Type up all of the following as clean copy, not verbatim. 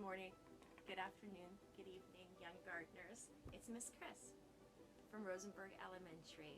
Good morning, good afternoon, good evening, young gardeners. It's Miss Chris from Rosenberg Elementary.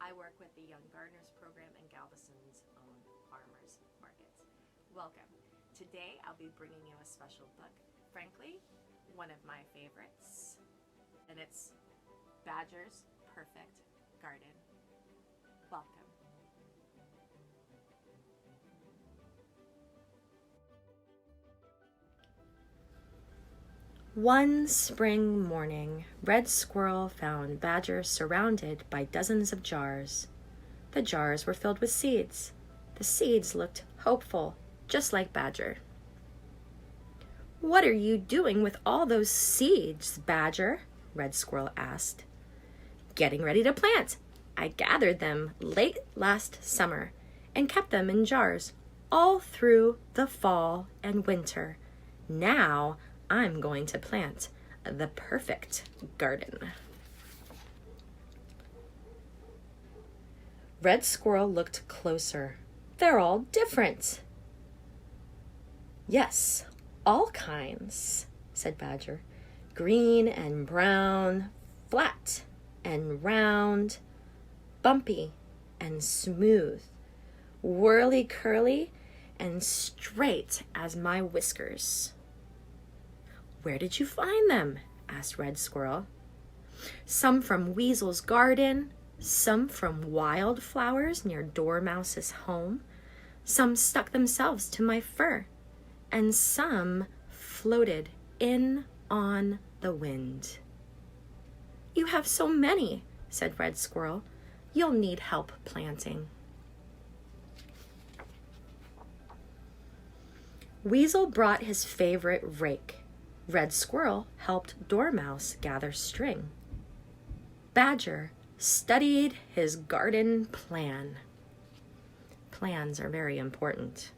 I work with the Young Gardeners program in Galveston's own farmers markets. Welcome. Today I'll be bringing you a special book, frankly, one of my favorites, and it's Badger's Perfect Garden. Welcome. One spring morning, Red Squirrel found Badger surrounded by dozens of jars. The jars were filled with seeds. The seeds looked hopeful, just like Badger. "What are you doing with all those seeds, Badger?" Red Squirrel asked. "Getting ready to plant. I gathered them late last summer and kept them in jars all through the fall and winter. Now I'm going to plant the perfect garden." Red Squirrel looked closer. "They're all different." "Yes, all kinds," said Badger. "Green and brown, flat and round, bumpy and smooth, whirly-curly and straight as my whiskers." "Where did you find them?" asked Red Squirrel. "Some from Weasel's garden, some from wildflowers near Dormouse's home, some stuck themselves to my fur, and some floated in on the wind." "You have so many," said Red Squirrel. "You'll need help planting." Weasel brought his favorite rake. Red Squirrel helped Dormouse gather string. Badger studied his garden plan. Plans are very important.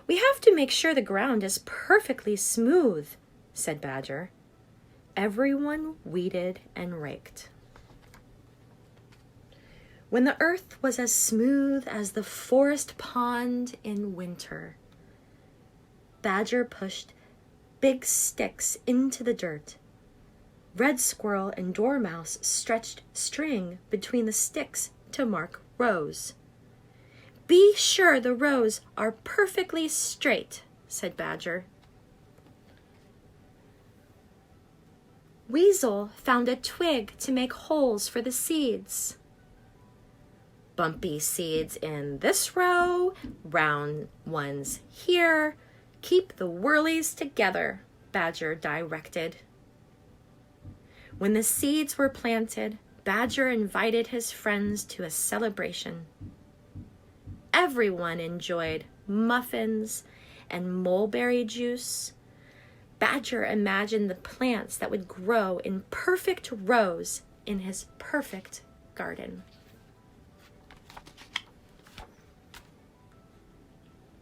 "We have to make sure the ground is perfectly smooth," said Badger. Everyone weeded and raked. When the earth was as smooth as the forest pond in winter, Badger pushed big sticks into the dirt. Red Squirrel and Dormouse stretched string between the sticks to mark rows. "Be sure the rows are perfectly straight," said Badger. Weasel found a twig to make holes for the seeds. "Bumpy seeds in this row, round ones here. Keep the whirlies together," Badger directed. When the seeds were planted, Badger invited his friends to a celebration. Everyone enjoyed muffins and mulberry juice. Badger imagined the plants that would grow in perfect rows in his perfect garden.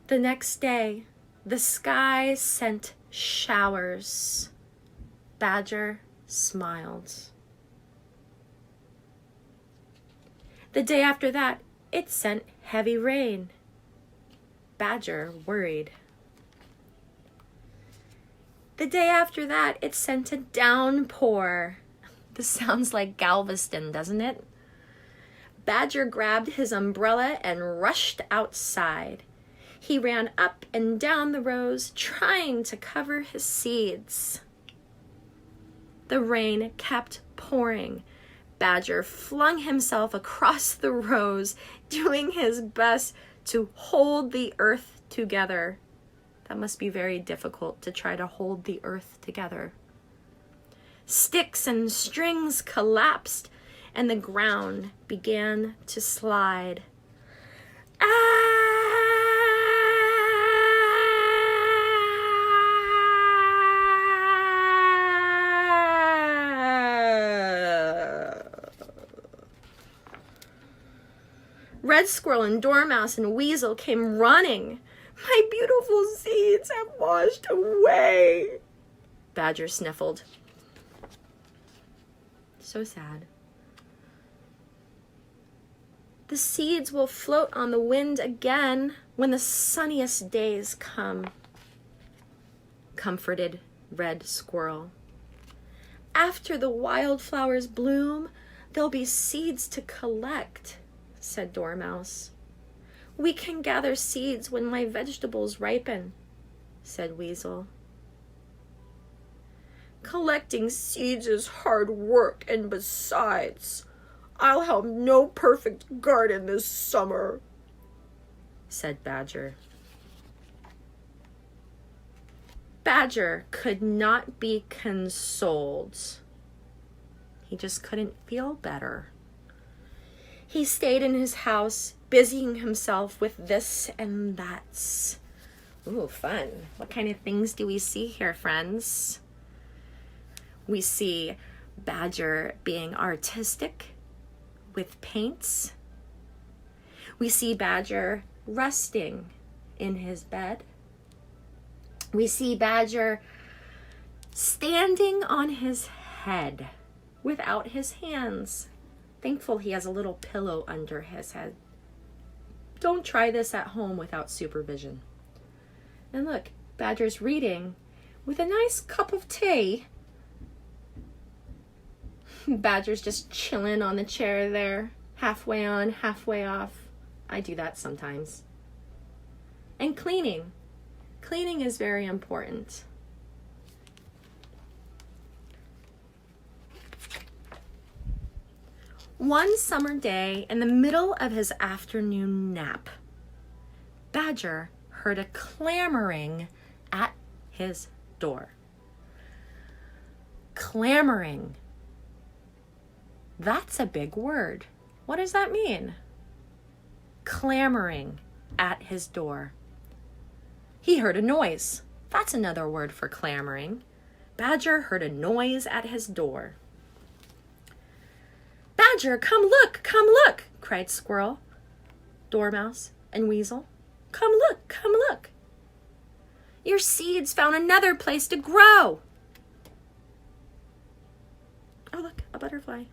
The next day, the sky sent showers. Badger smiled. The day after that, it sent heavy rain. Badger worried. The day after that, it sent a downpour. This sounds like Galveston, doesn't it? Badger grabbed his umbrella and rushed outside. He ran up and down the rows, trying to cover his seeds. The rain kept pouring. Badger flung himself across the rows, doing his best to hold the earth together. That must be very difficult to try to hold the earth together. Sticks and strings collapsed, and the ground began to slide. Red Squirrel and Dormouse and Weasel came running. "My beautiful seeds have washed away," Badger sniffled. So sad. "The seeds will float on the wind again when the sunniest days come." comforted Red Squirrel. After the wildflowers bloom, there'll be seeds to collect, said Dormouse. We can gather seeds when my vegetables ripen, said Weasel. Collecting seeds is hard work, and besides, I'll have no perfect garden this summer, said Badger. Badger could not be consoled. He just couldn't feel better. He stayed in his house, busying himself with this and that. Ooh, fun. What kind of things do we see here, friends? We see Badger being artistic with paints. We see Badger resting in his bed. We see Badger standing on his head without his hands. Thankful he has a little pillow under his head. Don't try this at home without supervision. And look, Badger's reading with a nice cup of tea. Badger's just chilling on the chair there, halfway on, halfway off. I do that sometimes. And cleaning. Cleaning is very important. One summer day, in the middle of his afternoon nap, Badger heard a clamoring at his door. Clamoring. That's a big word. What does that mean? Clamoring at his door. He heard a noise. That's another word for clamoring. Badger heard a noise at his door. Badger, come look, cried Squirrel, Dormouse, and Weasel. Come look. Your seeds found another place to grow. Oh, look, a butterfly.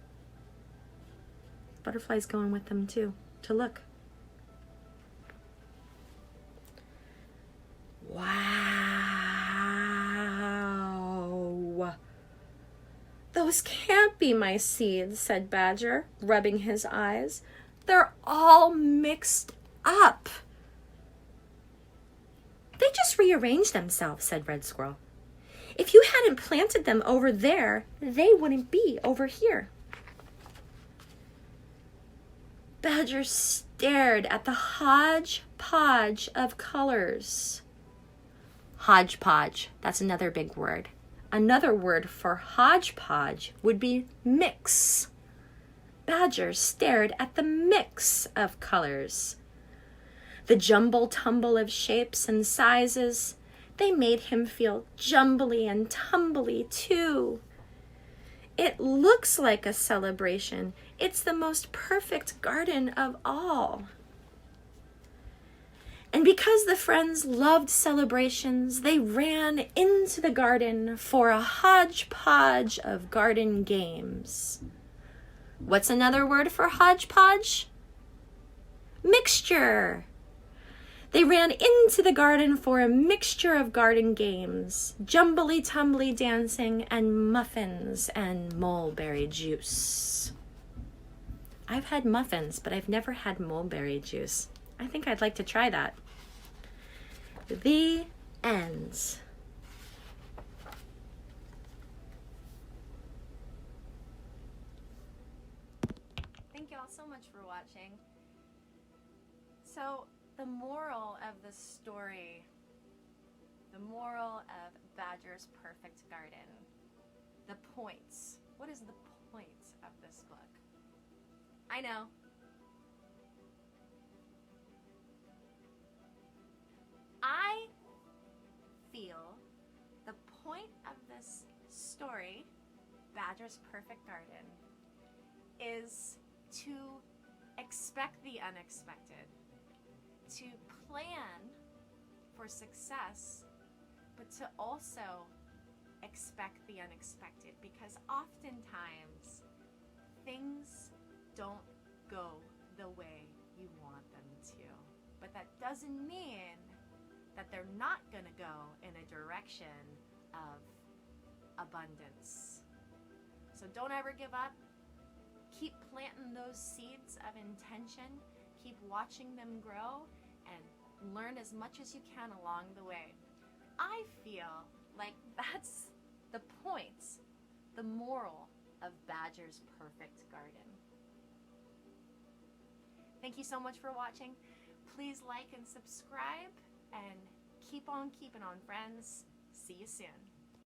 Butterfly's going with them too, to look. Wow. Those can't be my seeds, said Badger, rubbing his eyes. They're all mixed up. They just rearranged themselves, said Red Squirrel. If you hadn't planted them over there, they wouldn't be over here. Badger stared at the hodgepodge of colors. Hodgepodge, that's another big word. Another word for hodgepodge would be mix. Badger stared at the mix of colors. The jumble-tumble of shapes and sizes, they made him feel jumbly and tumbly too. It looks like a celebration. It's the most perfect garden of all. And because the friends loved celebrations, they ran into the garden for a hodgepodge of garden games. What's another word for hodgepodge? Mixture. They ran into the garden for a mixture of garden games, jumbly-tumbly dancing, and muffins and mulberry juice. I've had muffins, but I've never had mulberry juice. I think I'd like to try that. The end. Thank you all so much for watching. So, the moral of the story, the moral of Badger's Perfect Garden, the points. What is the point of this book? I know. I feel the point of this story, Badger's Perfect Garden, is to expect the unexpected, to plan for success, but to also expect the unexpected, because oftentimes things don't go the way you want them to. But that doesn't mean that they're not going to go in a direction abundance. So don't ever give up. Keep planting those seeds of intention. Keep watching them grow and learn as much as you can along the way. I feel like that's the point, the moral of Badger's Perfect Garden. Thank you so much for watching. Please like and subscribe, and keep on keeping on, friends. See you soon.